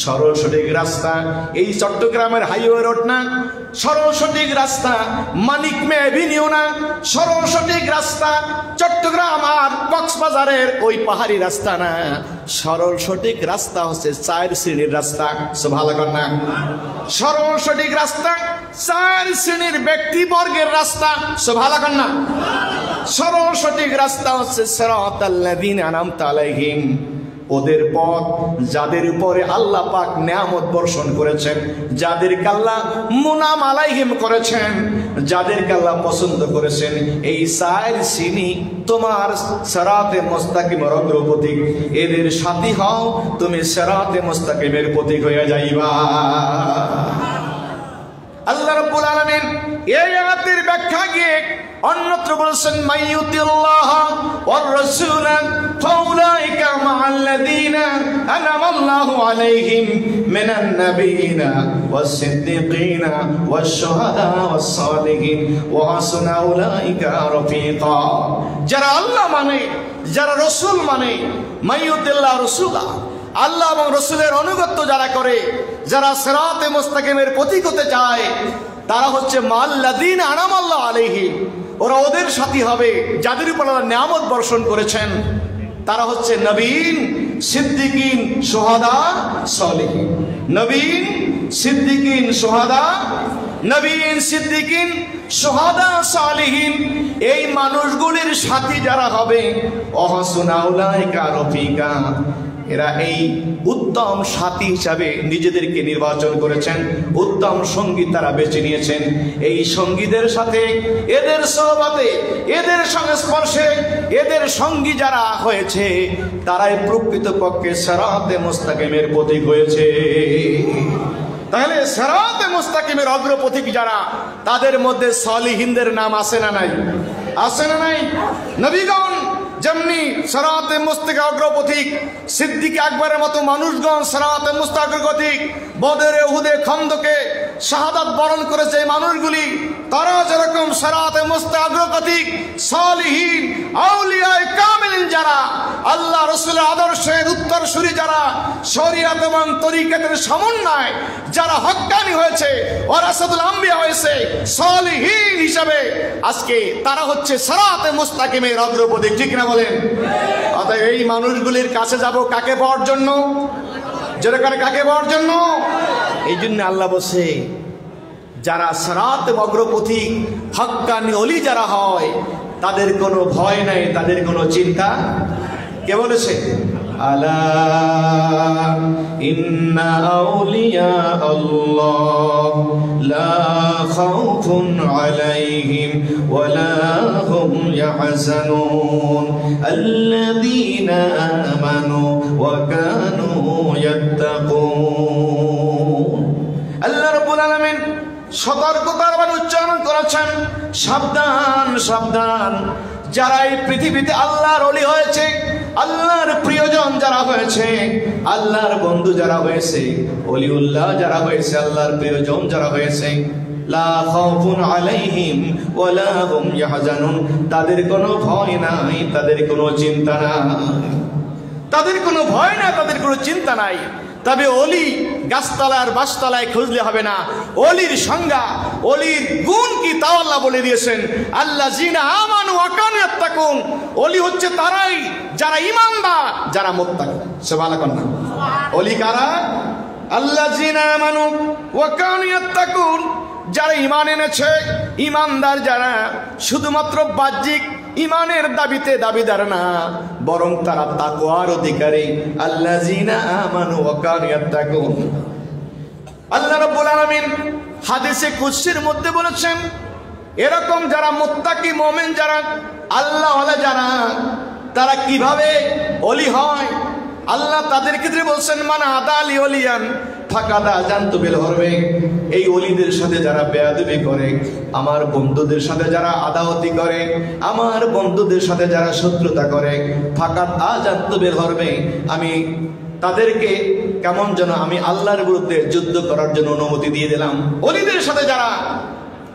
সরল সঠিক রাস্তা এই চট্টগ্রামের হাইওয়ে রোড না, সরল সঠিক রাস্তা মানিক মে এভিনিউ না, সরল সঠিক রাস্তা চট্টগ্রাম আর কক্সবাজারের ওই পাহাড়ি রাস্তা না, সরল সঠিক রাস্তা হচ্ছে 4 শ্রেণীর রাস্তা। সুবহানাল্লাহ না, সরল সঠিক রাস্তা 4 শ্রেণীর ব্যক্তিবর্গের রাস্তা। সুবহানাল্লাহ না, সরল সঠিক রাস্তা হচ্ছে সিরাতাল্লাযীনা আনআমতা আলাইহিম, ওদের পথ যাদের উপরে আল্লাহ পাক নিয়ামত বর্ষণ করেছেন, যাদেরকে আল্লাহ মুনাম আলাইহিম করেছেন, যাদেরকে আল্লাহ পছন্দ করেছেন। এই 4 শ্রেণী তোমার সিরাতে মুস্তাকিমের অগ্রপথিক, এদের সাথী হও, তুমি সিরাতে মুস্তাকিমের পথিক হয়ে যাইবা। আল্লাহ রাব্বুল আলামিন এই আয়াতের ব্যাখ্যা গিয়ে অন্যত্র বলেছেন, মাইয়ুতিল্লাহ ওয়ার রাসূল ফাউলাইকা মাআল্লাযীনা আনআমাল্লাহু আলাইহিম মিনান নাবিয়িনা ওয়াস সিদ্দিকিনা ওয়াশ শুহাদা ওয়াস সালিহিন ওয়া হাসুনা উলাইকা রাফিকা। যারা আল্লাহ মানে, যারা রাসূল মানে, মাইয়ুতিল্লাহ রাসূলা, আল্লাহ এবং রাসূলের আনুগত্য যারা করে, যারা সিরাতে মুস্তাকিমের পথিক হতে চায়, তারা হচ্ছে মাআল্লাযীনা আনআমাল্লাহু আলাইহিম, ওরা ওদের সাথী হবে যাদের উপর আল্লাহ নিয়ামত বর্ষণ করেছেন। তারা হচ্ছে নবীন, সিদ্দিকিন, শুহাদা, সালিহিন। নবীন, সিদ্দিকিন, শুহাদা, নবীন, সিদ্দিকিন, শুহাদা, সালিহিন, এই মানুষগুলির সাথী যারা হবে, ওয়াহাসুনা উলাইকা রফিকা, এরা এই উত্তম সাথী হিসাবে নিজেদেরকে নির্বাচন করেছেন, উত্তম সঙ্গী তারা বেছে নিয়েছেন। এই সঙ্গীদের সাথে, এদের সোহবতে, এদের সংস্পর্শে, এদের সঙ্গী যারা হয়েছে, তারাই প্রকৃতপক্ষে সিরাতে মুস্তাকিমের পথিক হয়েছে। তাহলে সিরাতে মুস্তাকিমের অগ্রপথিক যারা, তাদের মধ্যে সালিহিনদের নাম আছে না নাই? আছে না নাই? নবীগণ যেমনি সিরাতে মুস্তাকিম অগ্রপথিক, সিদ্দিক আকবরের মতো মানুষগণ সিরাতে মুস্তাকিম অগ্রপথিক, বদরে, উহুদে, খন্দকে শাহাদাত বরণ করেছে এই মানুষগুলি, তারা যেরকম সিরাতে মুস্তাকিম অগ্রপথিক, সালিহিন, আউলিয়ায়ে কামিলিন যারা, আল্লাহ রাসূলের আদর্শের উত্তরসূরি যারা, শরীয়ত এবং তরিকতের সমন্বয় যারা হক্কানি হয়েছে, ওয়ারাসাতুল আম্বিয়া হয়েছে, সালিহিন হিসাবে আজকে তারা হচ্ছে সিরাতে মুস্তাকিমের অগ্রপথিক। ঠিক না বলেন? অতএব এই মানুষগুলির কাছে যাব কাকে পাওয়ার জন্য? জোরে করে কাকে পাওয়ার জন্য? এই জন্য আল্লাহ বলছে, যারা সিরাতে অগ্রপথিক হক্কানি ওলি যারা হয়, তাদের কোনো ভয় নাই, তাদের কোনো চিন্তা। কে বলেছে? আলা ইন্না আউলিয়া আল্লাহ লা খাউফুন আলাইহিম ওয়া লা হুম ইয়াহজানুন আল্লাযীনা আমানু ওয়া কানু ইয়াত্তাকুন। আল্লাহ রাব্বুল আলামিন সতর্কতার বাণী উচ্চারণ করেছেন, সাবধান সাবধান, যারা এই পৃথিবীতে আল্লাহর ওলি হয়েছে, আল্লাহর প্রিয়জন যারা হয়েছে, আল্লাহর বন্ধু যারা হয়েছে, ওলিউল্লাহ যারা হয়েছে, আল্লাহর প্রিয়জন যারা হয়েছে, লা খাউফুন আলাইহিম ওয়া লা হুম ইয়াহজানুন, তাদের কোনো ভয় নাই, তাদের কোনো চিন্তা নাই, তাদের কোনো ভয় নাই, তাদের কোনো চিন্তা নাই। তবে অলি গাছতলার বাসতলায় খুঁজলে হবে না। অলির সংজ্ঞা, অলির গুণ কি তাও আল্লাহ বলে দিয়েছেন, আল্লাযীনা আমানু ওয়া কানু ইয়াত্তাকুন। অলি হচ্ছে তারাই যারা ঈমানদার, যারা মুত্তাকি। সুবহানাল্লাহ। অলি কারা? আল্লাযীনা আমানু ওয়া কানু ইয়াত্তাকুন, যারা ঈমান এনেছে, ঈমানদার যারা, শুধুমাত্র বাহ্যিক ঈমানের দাবিতে দাবিদার না, বরং তারা তাকওয়ার অধিকারী। আল্লাযীনা আমানু ওয়া কানু ইয়াত্তাকুন। আল্লাহ রাব্বুল আলামিন হাদিসে কুদসির মধ্যে বলেছেন, এরকম যারা মুত্তাকি মুমিন যারা, আল্লাহওয়ালা যারা, তারা কিভাবে ওলি হয়? আল্লাহ তাদের ক্ষেত্রে বলছেন, মান আদালি ওলিয়ান ফাকাদ আযানতু বিল হরবে। এই ওলিদের সাথে যারা বেয়াদবি করে, আমার বন্ধুদের সাথে যারা আদাওয়াতি করে, আমার বন্ধুদের সাথে যারা শত্রুতা করে, ফাকাদ আযানতু বিল হরবে, আমি তাদেরকে কেমন যেন আমি আল্লাহর বিরুদ্ধে যুদ্ধ করার জন্য অনুমতি দিয়ে দিলাম। ওলিদের সাথে যারা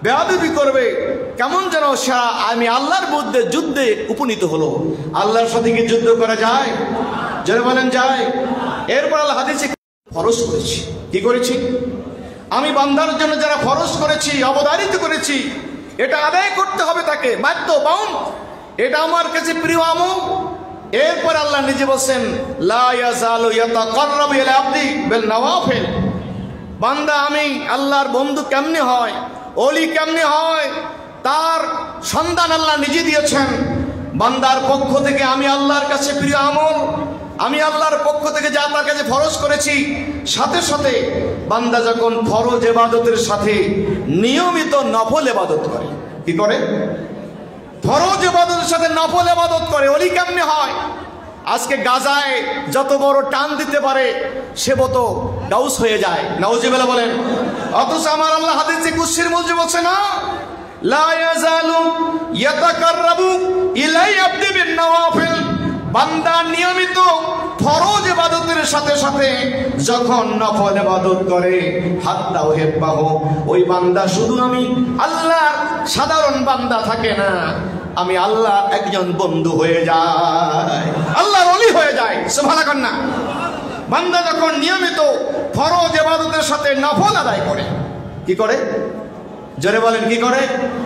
বেয়াদবি করবে, কেমন যেন সারা আমি আল্লাহর বিরুদ্ধে যুদ্ধে উপনীত হলো। আল্লাহর সাথে কি যুদ্ধ করা যায়? যারা বলেন যায়। এরপর আল্লাহ হাদিসে ফরজ করেছি। কি করেছি? আমি বান্দার জন্য যারা ফরজ করেছি, অবধারিত করেছি, এটা আদায় করতে হবে তাকে, বাধ্য বাউন্ড। এটা আমার কাছে প্রিয় আমল। এরপর আল্লাহ নিজে বলছেন, লা ইয়াজালু ইয়াতাকাররাবু ইলা আবদি বিল নওয়াফিল। বান্দা আমি আল্লাহর বন্ধু কেমনে হয়, ওলি কেমনে হয়, তার সন্ধান আল্লাহ নিজে দিয়েছেন। বান্দার পক্ষ থেকে আমি আল্লাহর কাছে প্রিয় আমল, আমি আল্লাহর পক্ষ থেকে যা তার কাছে ফরজ করেছি, সাথে সাথে বান্দা যখন ফরজ ইবাদতের সাথে নিয়মিত নফল ইবাদত করে, কি করে? ফরজ ইবাদতের সাথে নফল ইবাদত করে, ওলি কেমনে হয়? আজকে গাজায় যত বড় টান দিতে পারে সে মতো গাউস হয়ে যায়, নাউজুবিল্লাহ বলেন। অথচ আমার আল্লাহ হাদিসে কুদসির মধ্যে বলছে না, লা ইয়াজালু ইয়াতাকাররাবু ইলাইয়া আবদি বিন নওয়াফিল। বান্দা নিয়মিত ফরজ ইবাদতের সাথে সাথে যখন নফল ইবাদত করে, হাত্তা উহিব্বাহু, ওই বান্দা শুধু আমি আল্লাহর সাধারণ বান্দা থাকে না, আমি আল্লাহর একজন বন্ধু হয়ে যায়, আল্লাহর ওলি হয়ে যায়। সুবহানাল্লাহ। বান্দা যখন নিয়মিত ফরজ ইবাদতের সাথে নফল আদায় করে, কি করে? জোরে বলেন, কি করে?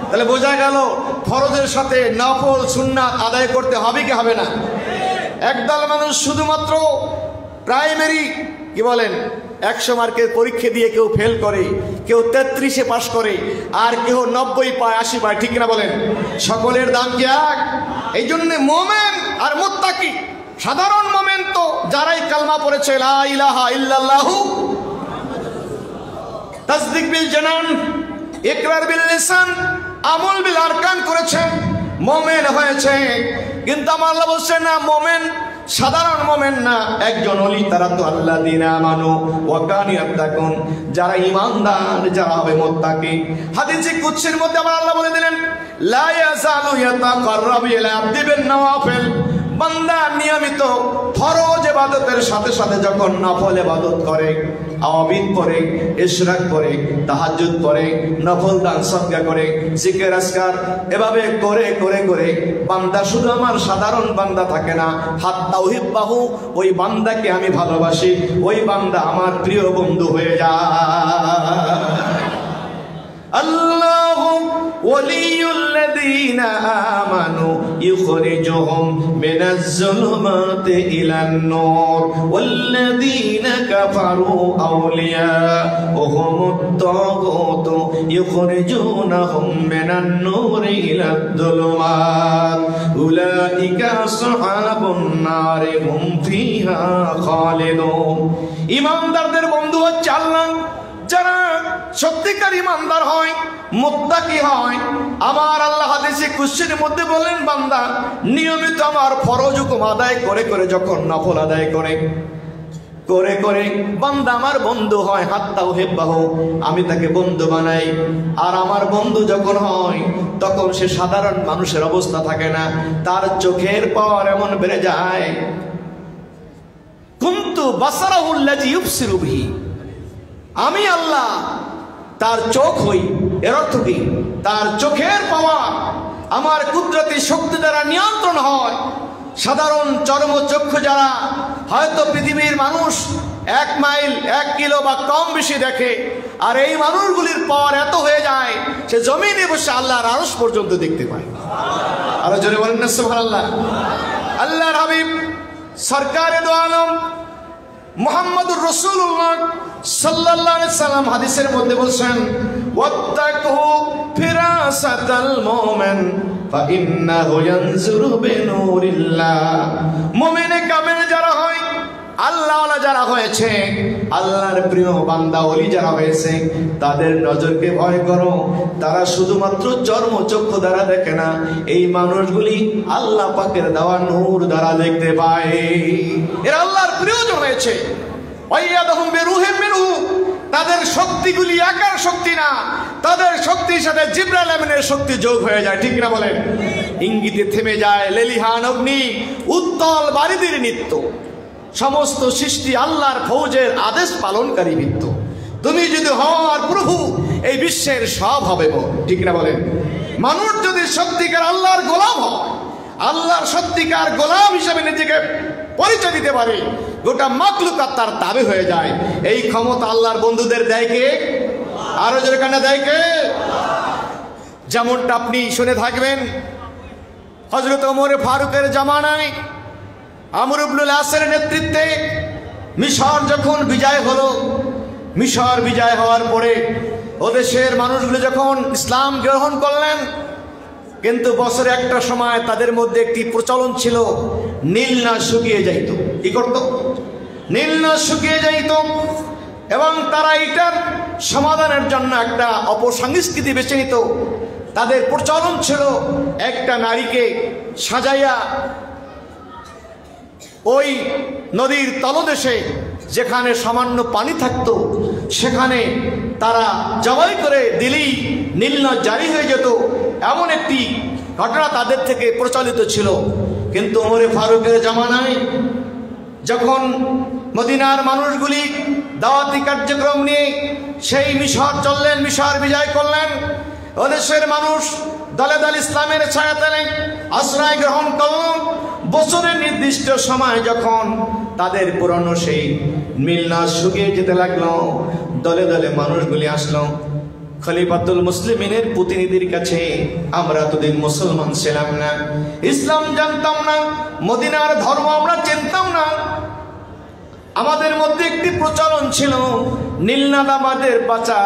তাহলে বোঝা গেল ফরজের সাথে নফল সুন্নাত আদায় করতে হবে কি হবে না? একদল মানুষ শুধুমাত্র প্রাইমারি কি বলেন 100 মার্কের পরীক্ষা দিয়ে কেউ ফেল করে, কেউ 33-এ পাশ করে, আর কেউ 90 পায়, 80 পায়, ঠিক না বলেন? সকলের দাম কি এক? এই জন্য মোমেন আর মুত্তাকি, সাধারণ মোমেন তো যারাই কালমা পড়েছে লা ইলাহা ইল্লাল্লাহু, তাসদিক বিল জানান, ইকরার বিল লিসান, আমল বিল আরকান করেছে, মোমেন হয়েছে। কিন্তু আমার আল্লাহ বলছেন না, মোমেন সাধারণ মোমেন না, একজন ওলি তারা তো আল্লাযীনা আমানু ওয়া কানু ইয়াত্তাকুন, যারা ঈমানদার, যারা হবে মুত্তাকি। হাদিসে কুদসির মধ্যে আমার আল্লাহ বলে দিলেন, লা ইয়াজালু ইয়াতাকাররাবু ইলা আবদি বিন নওয়াফিল। বান্দা নিয়মিত ফরজ ইবাদতের সাথে সাথে যখন নফল ইবাদত করে, আওয়াবিদ করে, ইশরাক করে, তাহাজ্জুদ করে, নফল দান সদকা করে, জিকির আজকার, এভাবে করে করে করে বান্দা শুধু আমার সাধারণ বান্দা থাকে না, হাত্তা উহিব্বাহু, ওই বান্দাকে আমি ভালোবাসি, ওই বান্দা আমার প্রিয় বন্ধু হয়ে যায়। আল্লাহু ওয়ালিয়ুল্লাযীনা আমানু ইখরিজুহুম মিনাজ-জুলুমাতি ইলান-নূর ওয়াল্লাযীনা কাফারু আউলিয়াউহুমুত-তাগুতু ইখরিজুনাহুম মিনান-নূরি ইলাদ-যুলুমাত উলাইকা আসহাবুন-নারি হুম ফিহা খালিদুন। ঈমানদারদের বন্ধু হচ্ছে আল্লাহ। যারা সত্যিকার ঈমানদার হয়, মুত্তাকি হয়, আমার আল্লাহ হাদিসে কুদসির মধ্যে বলেন, বান্দা নিয়মিত আমার ফরজ হুকুম আদায় করে করে যখন নফল আদায় করে করে করে বান্দা আমার বন্ধু হয়, হাত্তা উহিব্বাহু, আমি তাকে বন্ধু বানাই। আর আমার বন্ধু যখন হয় তখন সে সাধারণ মানুষের অবস্থা থাকে না, তার চোখের পাওয়ার এমন বেড়ে যায়, কুনতু বাসারাহুল্লাযী ইউবসিরু বিহি, আমি আল্লাহ তার চোখ হই। এর অর্থ কি? তার চোখের পাওয়ার আমার কুদরতি শক্তি দ্বারা নিয়ন্ত্রণ হয়। সাধারণ চর্মচক্ষু যারা হয়তো পৃথিবীর মানুষ 1 মাইল 1 কিলো বা কম বেশি দেখে, আর এই মানুষগুলির পাওয়ার এত হয়ে যায় সে জমিনে বসে আল্লাহর আরশ পর্যন্ত দেখতে পায়। আরো জোরে বলেন না সুবহানাল্লাহ। আল্লাহর হাবিব সরকারে দো আলম মুহাম্মদুর রাসূলুল্লাহ সাল্লাল্লাহু আলাইহি সাল্লাম হাদিসের মধ্যে বলছেন, ওয়াত্তাকু ফিরাসাতাল মুমিন ফাইন্নাহু ইয়ানজুরু বিনুরিল্লাহ। মুমিনে কামেল যারা হয়, আল্লাহওয়ালা যারা হয়েছে, আল্লাহর প্রিয় বান্দা ওলি যারা হয়েছে, তাদের নজরকে ভয় করো। তারা শুধুমাত্র চর্মচক্ষু দ্বারা দেখে না, এই মানুষগুলি আল্লাহ পাকের দেওয়া নূর দ্বারা দেখতে পায়। এরা আল্লাহর প্রিয়জন হয়েছে। ওয়াইয়াদহুম বিরূহিম মিনহু, তাদের শক্তিগুলি একার শক্তি না, তাদের শক্তির সাথে জিবরাইল আমিনের শক্তি যোগ হয়ে যায়, ঠিক না বলেন? ইঙ্গিতে থেমে যায় লেলিহান অগ্নি, উত্তল বারিদির নৃত্য। সমস্ত সৃষ্টি আল্লাহর ফৌজের আদেশ পালনকারী বৃত্ত। তুমি যদি হওয়ার প্রভু, এই বিশ্বের সব হবে, ঠিক না বলেন? মানুষ যদি সত্যিকার আল্লাহর গোলাম হয়, আল্লাহর সত্যিকার গোলাম হিসেবে নিজেকে পরিচয় দিতে পারে, গোটা মাখলুকাত তার তাবে হয়ে যায়। এই ক্ষমতা আল্লাহর বন্ধুদের দেয় কে? আরো জোরে কান্না দেয় কে? যেমনটা আপনি শুনে থাকবেন, হযরত ওমর ফারুকের জামানায় আমর ইবনুল আসের নেতৃত্বে মিশর যখন বিজয় হলো, মিশর বিজয় হওয়ার পরে ওদেশের মানুষগুলো যখন ইসলাম গ্রহণ করলেন, কিন্তু বছরে একটা সময় তাদের মধ্যে একটি প্রচলন ছিল, নীল না শুকিয়ে যাইত। কি করত? নীল না শুকিয়ে যাইত। এবং তারা এটার সমাধানের জন্য একটা অপসংস্কৃতি বেছে নিত। তাদের প্রচলন ছিল একটা নারীকে সাজাইয়া ওই নদীর তলদেশে যেখানে সামান্য পানি থাকতো সেখানে তারা জবাই করে দিলেই নীল জারি হয়ে যেত, এমন একটি ঘটনা তাদের থেকে প্রচলিত ছিল। কিন্তু ওমরে ফারুকের জামানায় যখন মদিনার মানুষগুলি দাওয়াতি কার্যক্রম নিয়ে সেই মিশর চললেন, মিশর বিজয় করলেন, ওদেশের মানুষ দলে দলে ইসলামের ছায়াতলে আশ্রয় গ্রহণ করল। বছরের নির্দিষ্ট সময় যখন তাদের পুরনো সেই মিলনা শুকিয়ে যেতে লাগলো, দলে দলে মানুষগুলি আসলো খলিফাতুল মুসলিমিনের প্রতিনিধির কাছে। আমরা এতদিন মুসলমান ছিলাম না, ইসলাম জানতাম না, মদিনার ধর্ম আমরা চিনতাম না, আমাদের মধ্যে একটি প্রচলন ছিল নীলনদ আমাদের বাঁচা,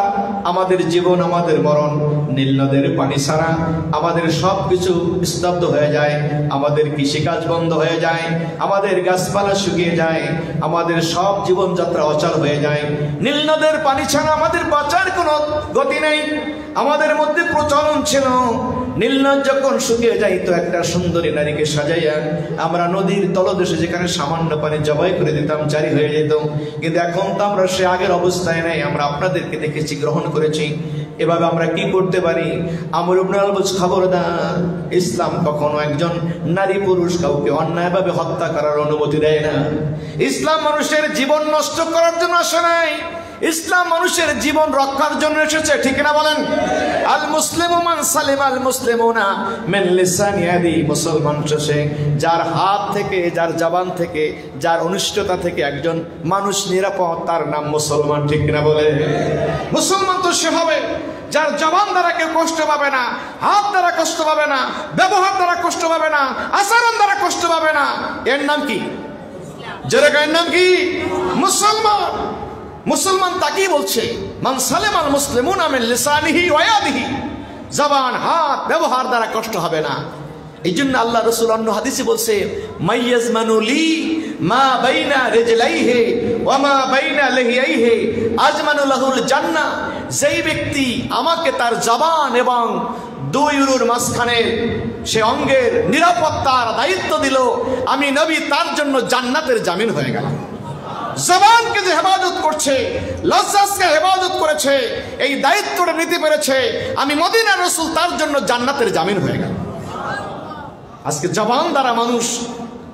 আমাদের জীবন আমাদের মরণ, নীলনদের পানি ছাড়া আমাদের সব কিছু স্তব্ধ হয়ে যায়, আমাদের কৃষিকাজ বন্ধ হয়ে যায়, আমাদের গাছপালা শুকিয়ে যায়, আমাদের সব জীবনযাত্রা অচল হয়ে যায়। নীলনদের পানি ছাড়া আমাদের বাঁচার কোনো গতি নেই। আমাদের মধ্যে প্রচলন ছিল নীলনদ যখন শুকিয়ে যাইত একটা সুন্দরী নারীকে সাজাইয়া আমরা নদীর তলদেশে যেখানে সামান্য পানি জবাই করে দিতাম, জারি হয়ে যেত। কিন্তু এখন তো আমরা সে আগের অবস্থায় নাই, আমরা আপনাদেরকে দেখেছি, গ্রহণ করেছি। এভাবে আমরা কি করতে পারি? আমর ইবনে আল বুজ খবরদার, ইসলাম কখনো একজন নারী পুরুষ কাউকে অন্যায়ভাবে হত্যা করার অনুমতি দেয় না। ইসলাম মানুষের জীবন নষ্ট করার জন্য আসে নাই, ইসলাম মানুষের জীবন রক্ষার জন্য এসেছে। ঠিক না বলেন? আল মুসলিমু মান সালিম আল মুসলিমুনা মিন লিসানি ইয়াদি, মুসলমান সে যার হাত থেকে, যার জবান থেকে, যার অনিষ্টতা থেকে একজন মানুষ নিরাপদ, তার নাম মুসলমান। ঠিক না বলে? মুসলমান তো সে হবে যার জবান দ্বারা কেউ কষ্ট পাবে না, হাত দ্বারা কষ্ট পাবে না, ব্যবহার দ্বারা কষ্ট পাবে না, আচরণ দ্বারা কষ্ট পাবে না। এর নাম কি? জোরে এর নাম কি? মুসলমান। মুসলমান তাকেই বলছে মান সালেমাল মুসলিমুনা মিন লিসানিহি ওয়া ইয়াদিহি, জবান হাত ব্যবহার দ্বারা কষ্ট হবে না। এই জন্য আল্লাহ রাসূল অন্য হাদিসে বলছে মাইয়াজমানু লি মা বাইনা রিজলাইহি ওয়া মা বাইনা লিহিয়াইহি আজমানু লাহুল জান্নাহ, যেই ব্যক্তি আমাকে তার জবান এবং দুই উরুর মাঝখানে সে অঙ্গের নিরাপত্তার দায়িত্ব দিল, আমি নবী তার জন্য জান্নাতের জামিন হয়ে গেলাম। জবানকে যে হেফাজত করছে, লজ্জাকে হেফাজত করেছে, এই দায়িত্বটা নিতে পেরেছে, আমি মদিনার রাসূল তার জন্য জান্নাতের জামিন হয়ে গেল। আজকে জবান দ্বারা মানুষ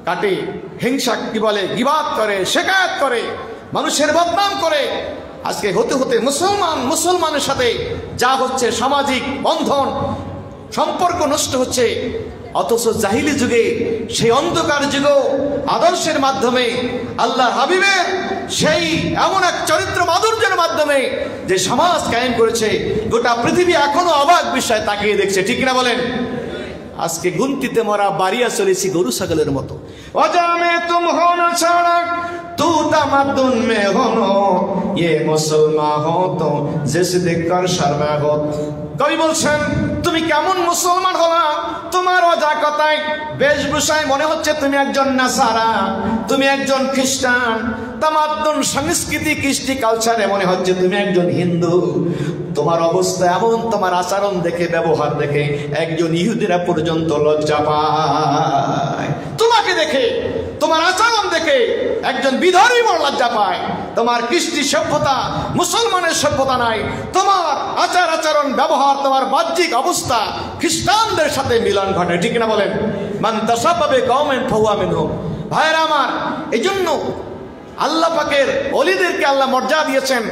কাটে, হিংসা কি বলে, গীবাত করে, শিকায়ত করে, মানুষের বদনাম করে। আজকে হতে হতে মুসলমানের সাথে যা হচ্ছে, সামাজিক বন্ধন সম্পর্ক নষ্ট হচ্ছে। অথচ জাহিলি যুগে, সেই অন্ধকার যুগেও আদর্শের মাধ্যমে, আল্লাহ হাবিবের সেই এমন এক চরিত্র মাধুর্যের মাধ্যমে যে সমাজ কায়েম করেছে, গোটা পৃথিবী এখনো অবাক বিষয় তাকিয়ে দেখছে। ঠিক না বলেন? আজকে গুনতিতে মরা বাড়িয়া চলেছি গরু ছাগলের মতো। অজামে তুম হো না ছাড়া তু তামাদ্দুন মে হো না, ये মুসলমান হো তো জিস দেখকর শর্মা হো। কবি বলছেন তুমি কেমন মুসলমান হলা, তোমার অজাকতায় বেশভূষায় মনে হচ্ছে তুমি একজন নাসারা, তুমি একজন খ্রিস্টান, তামাদ্দুন সংস্কৃতি কৃষ্টি কালচারে মনে হচ্ছে তুমি একজন হিন্দু। তোমার অবস্থা এমন, তোমার আচরণ দেখে, ব্যবহার দেখে একজন ইহুদিরা পর্যন্ত লজ্জা পায়। তোমাকে দেখে, তোমার আচরণ দেখে একজন বিধর্মী বড় লজ্জা পায়। তোমার কৃষ্টি সভ্যতা মুসলমানের সভ্যতা নাই, তোমার আচার আচরণ ব্যবহার, তোমার বাহ্যিক অবস্থা খ্রিস্টানদের সাথে মিলন ঘটে। ঠিক না বলেন? মান তাসাব্বাবে কওমেন ফাহুয়া মিনহুম। ভাইরা আমার, এই জন্য আল্লাহ পাকের ওলিদেরকে আল্লাহ মর্যাদা দিয়েছেন।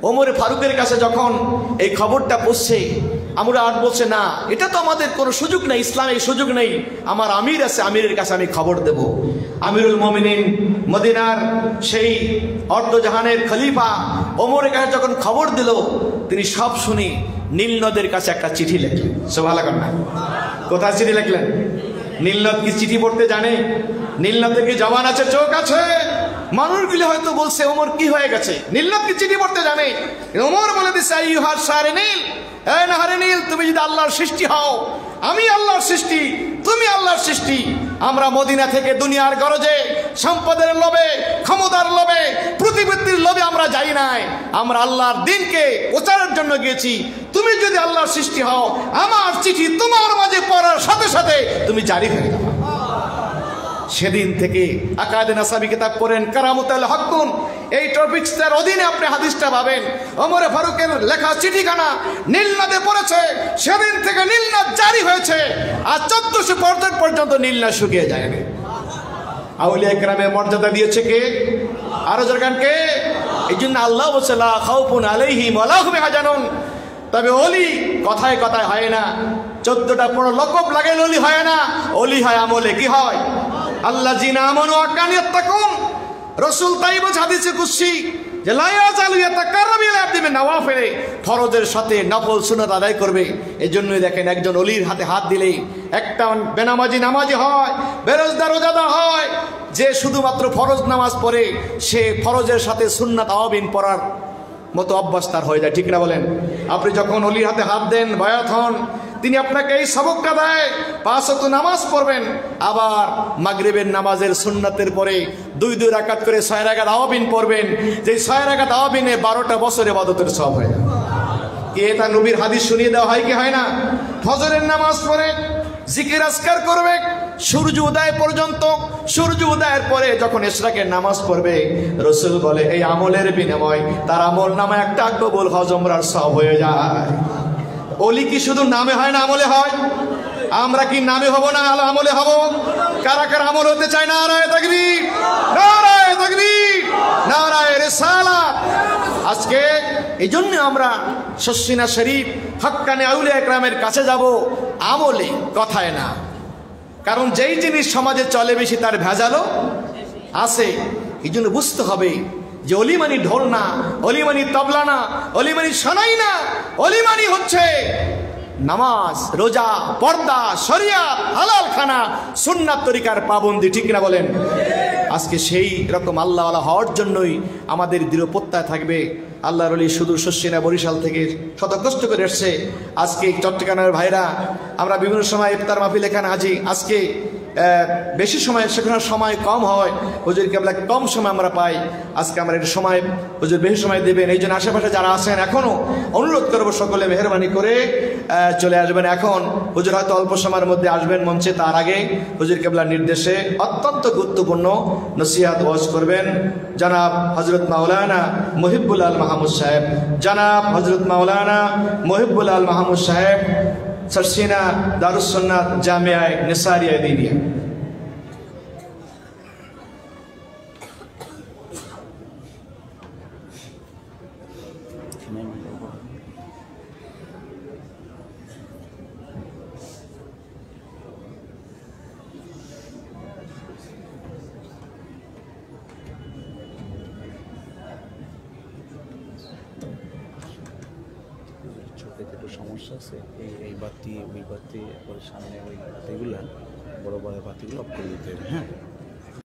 ওমর ফারুকের কাছে যখন এই খবরটা পৌঁছছে, আমরা আর বলছে না, এটা তো আমাদের কোনো সুযোগ নেই, ইসলামে এই সুযোগ নেই, আমার আমির আছে, আমিরের কাছে আমি খবর দেব। আমিরুল মুমিনিন মদিনার সেই অর্ধজাহানের খলিফা ওমরের কাছে যখন খবর দিল, তিনি সব শুনি নীল নদের কাছে একটা চিঠি লিখলেন। সুবহানাল্লাহ না? কোথায় চিঠি লিখলেন? নীল নদ কি চিঠি পড়তে জানে? নীল নদের কি জবান আছে, চোখ আছে? মানুষগুলি হয়তো বলছে ওমর কি হয়ে গেছে, নীল নদ কি চিঠি পড়তে জানে? ওমর বলে দিচ্ছে, আইয়ুহাস সারে নীল, এই নাহারে নীল, তুমি যদি আল্লাহর সৃষ্টি হও, আমি আল্লাহর সৃষ্টি, তুমি আল্লাহর সৃষ্টি। আমরা মদিনা থেকে দুনিয়ার গরজে, সম্পদের লোভে, ক্ষমতার লোভে, প্রতিপত্তির লোভে আমরা যাই নাই, আমরা আল্লাহর দ্বীনকে প্রচারের জন্য গিয়েছি। তুমি যদি আল্লাহর সৃষ্টি হও, আমার চিঠি তোমার মাঝে পড়ার সাথে সাথে তুমি জারি হয়ে যাবে। সেদিন থেকে আকায়েদে নাসাবি কিতাব করেন, কারামতুল হকুন, এই টপিকসটার অধীনে আপনি হাদিসটা পাবেন। ওমরে ফারুকের লেখা চিঠিখানা নীল নদে পড়েছে, সেদিন থেকে নীল নদ জারি হয়েছে, আর 1400 পর্যন্ত নীল নদ শুকিয়ে যায়নি। আউলিয়া কেরামের মর্যাদা দিয়েছে কে? আরো জোরগান কে? এই জন্য আল্লাহ বলছে, লা খাউফুন আলাইহিম ওয়া লা হুম ইয়াহজানুন। তবে ওলি কথায় কথায় হয় না, 14টা বড় লকব লাগাইলে ওলি হয় না, ওলি হয় আমলে। কি হয়? আল্লাযিনা আমানু ওয়া কানু ইয়াত্তাকুন। রাসূল তাই বলেছে হাদিসে কুদসি যে লা ইয়াজালু ইয়াতাকাররাবু ইলা আবদি বিন নওয়াফিল, ফরজের সাথে নফল সুন্নাত আদায় করবে। এজন্যই দেখেন একজন ওলির হাতে হাত দিলে একটা বেনামাজি নামাজি হয়, বেরোজদার রোজাদার হয়। যে শুধুমাত্র ফরজ নামাজ পড়ে, সে ফরজের সাথে সুন্নাত আওয়াবিন পড়ার মতো অভ্যাস তার হয়ে যায়। ঠিক না বলেন? আপনি যখন ওলির হাতে হাত দেন, বায়াত হন, তিনি আপনাকে এই সবকটা দেয়, 5 ওয়াক্ত নামাজ পড়বেন, আবার মাগরিবের নামাজের সুন্নাতের পরে 2 রাকাত করে 6 রাকাত আওয়াবিন পড়বেন। যে 6 রাকাত আওয়াবিনে 12টা বছর ইবাদতের সওয়াব হয়ে যায়। কি এটা নবীর হাদিস শুনিয়ে দেওয়া হয় কি হয় না? ফজরের নামাজ পড়ে জিকির আজকার করবে সূর্য উদয় পর্যন্ত। সূর্য উদয়ের পরে যখন ইশরাকের নামাজ পড়বে, রাসূল বলে এই আমলের বিনিময় তার আমল নামে একটা কবুল হজ উমরার সওয়াব হয়ে যায়। ওলি কি শুধু নামে হয় না, আমলে হয়? আমরা কি নামে হব না আমলে হব? কারা কারা আমল হতে চায়? নারায়ে তাকবীর, নারায়ে তাকবীর, নারায়ে রিসালাত। আজকে এই জন্য আমরা শসিনা শরীফ হক্কানে আউলিয়া একরামের কাছে যাব, আমলে, কথায় না। কারণ যেই জিনিস সমাজে চলে বেশি তার ভেজালও আছে। এই জন্য বুঝতে হবে যে অলিমানি ঢোল না, অলিমানি তবলা না, অলিমানি সানাই না, অলিমানি হচ্ছে নামাজ, রোজা, পর্দা, শরিয়াত, হালাল খানা, সুন্নাত তরিকার পাবন্দি। ঠিক না বলেন? আজকে সেই রকম আল্লাহওয়ালা হওয়ার জন্যই আমাদের দৃঢ় প্রত্যয় থাকবে। আল্লাহর ওলি সুদূর শস্যিনা বরিশাল থেকে শত কষ্ট করে এসছে। আজকে চট্টগ্রামের ভাইরা, আমরা বিভিন্ন সময় ইফতার মাহফিল এখানে আছি। আজকে বেশি সময়, সেখানে সময় কম হয়, হুজুর কেবলা কম সময় আমরা পাই। আজকে আমরা একটু সময়, হুজুর বেশি সময় দেবেন। এই জন্য আশেপাশে যারা আছেন এখনও অনুরোধ করবো সকলে মেহরবানি করে চলে আসবেন। এখন হুজুর হয়তো অল্প সময়ের মধ্যে আসবেন মঞ্চে, তার আগে হুজুর কেবলার নির্দেশে অত্যন্ত গুরুত্বপূর্ণ নসিহাত ওয়াজ করবেন জনাব হযরত মাওলানা মুহিব্বুল আল মাহমুদ সাহেব। জনাব হযরত মাওলানা মুহিব্বুল আল মাহমুদ সাহেব, শসিনা দারুস সুন্নাত জামিয়া নিসারিয়া দিনিয়া। একটু সমস্যা আছে, এই বাতি ওই বাতি, সামনে ওই বাতিগুলো, বড় বড় বাতিগুলো অফ করে দিতে হবে। হ্যাঁ।